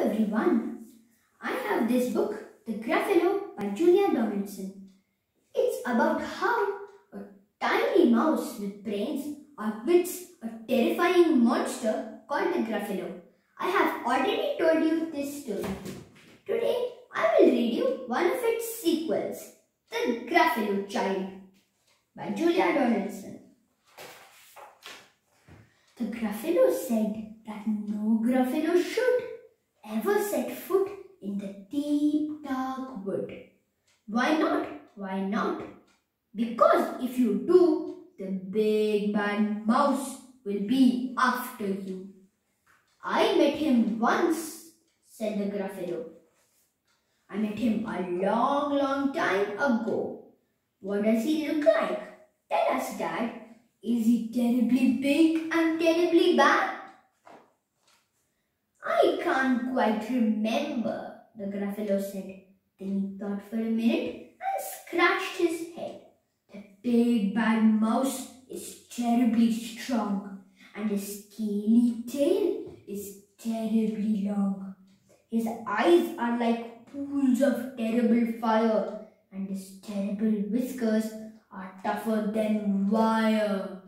everyone. I have this book, The Gruffalo by Julia Donaldson. It's about how a tiny mouse with brains outwits a terrifying monster called the Gruffalo. I have already told you this story. Today, I will read you one of its sequels, The Gruffalo Child by Julia Donaldson. The Gruffalo said that no Gruffalo should ever set foot in the deep dark wood. Why not? Why not? Because if you do, the big bad mouse will be after you. I met him once, said the Gruffalo. I met him a long time ago. What does he look like? Tell us, Dad. Is he terribly big and terribly bad? I can't quite remember, the Gruffalo said. Then he thought for a minute and scratched his head. The big bad mouse is terribly strong and his scaly tail is terribly long. His eyes are like pools of terrible fire and his terrible whiskers are tougher than wire.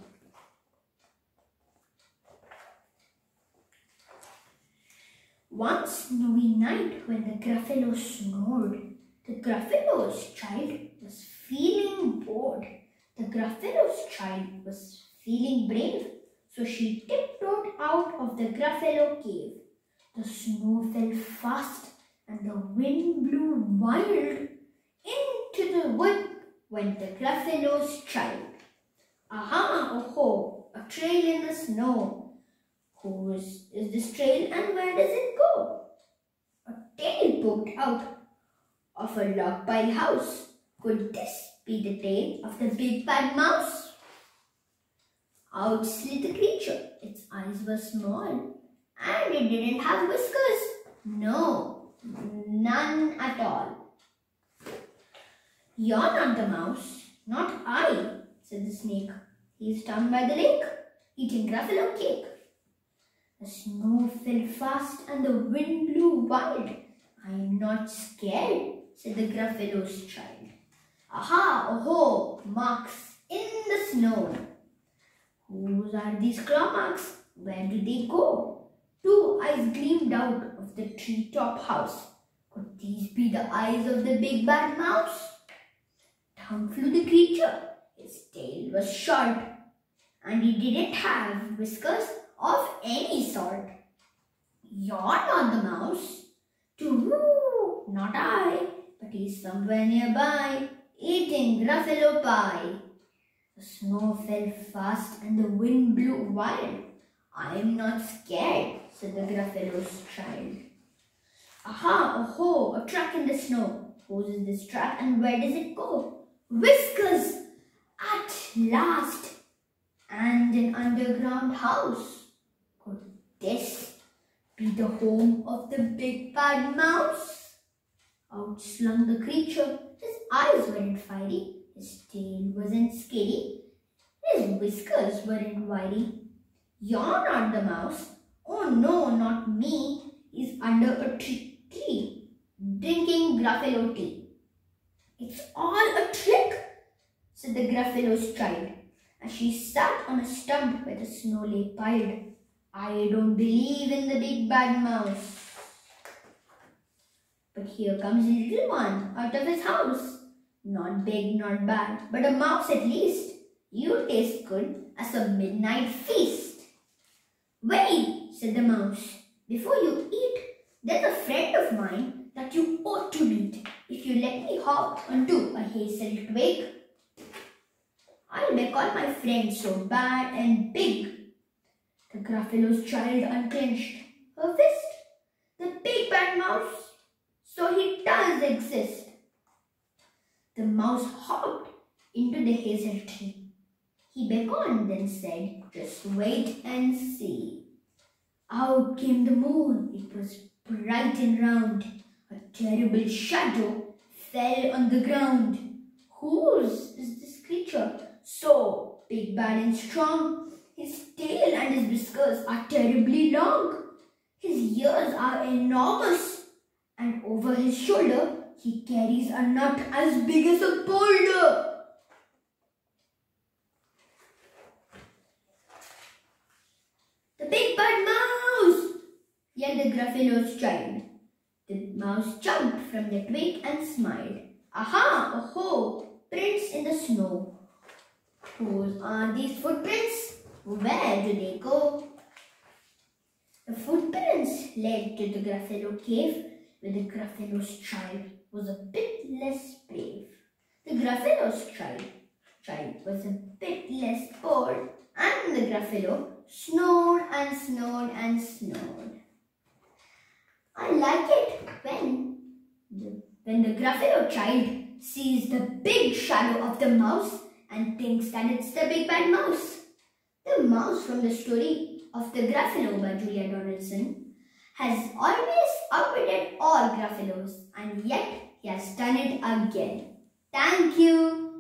One snowy night when the Gruffalo snored, the Gruffalo's child was feeling bored. The Gruffalo's child was feeling brave, so she tiptoed out of the Gruffalo cave. The snow fell fast and the wind blew wild. Into the wood went the Gruffalo's child. Aha, oh ho, a trail in the snow. Whose is this trail and where does it go? A tail poked out of a log pile house. Could this be the tail of the big bad mouse? Out slid the creature. Its eyes were small and it didn't have whiskers. No, none at all. You're not the mouse, not I, said the snake. He's down by the lake, eating Gruffalo cake. The snow fell fast and the wind blew wild. I am not scared, said the Gruffalo's child. Aha, oh-ho, marks in the snow. Whose are these claw marks? Where do they go? Two eyes gleamed out of the treetop house. Could these be the eyes of the big bad mouse? Down flew the creature. His tail was short and he didn't have whiskers of any sort. You're not the mouse. Too, not I, but he's somewhere nearby, eating Gruffalo pie. The snow fell fast and the wind blew wild. I am not scared, said the Gruffalo's child. Aha, oh-ho, a track in the snow. Whose is this track and where does it go? Whiskers! At last! And an underground house. Could this be the home of the big bad mouse? Out slung the creature. His eyes weren't fiery. His tail wasn't scary. His whiskers weren't wiry. You're not the mouse. Oh no, not me. He's under a tree, drinking Gruffalo tea. It's all a trick, said the Gruffalo's child, as she sat on a stump where the snow lay piled. I don't believe in the big bad mouse. But here comes a little one out of his house. Not big, not bad, but a mouse at least. You taste good as a midnight feast. Wait, said the mouse. Before you eat, there's a friend of mine that you ought to meet if you let me hop onto a hazel twig. I'll beckon my friend so bad and big. The Gruffalo's child unclenched her fist. The big bad mouse. So he does exist. The mouse hopped into the hazel tree. He beckoned then said, just wait and see. Out came the moon. It was bright and round. A terrible shadow fell on the ground. Whose is this creature? So big, bad and strong. His tail and his whiskers are terribly long. His ears are enormous, and over his shoulder he carries a nut as big as a boulder. "The big bad mouse!" yelled the Gruffalo's child. The mouse jumped from the twig and smiled. "Aha! Oh-ho! Prints in the snow. Whose are these footprints? Where do they go?" The footprints led to the Gruffalo cave, where the Gruffalo's child was a bit less brave. The Gruffalo's child was a bit less bold, and the Gruffalo snored and snored and snored. I like it when the Gruffalo child sees the big shadow of the mouse and thinks that it's the big bad mouse. The mouse from the story of the Gruffalo by Julia Donaldson has always outwitted all Gruffalos, and yet he has done it again. Thank you.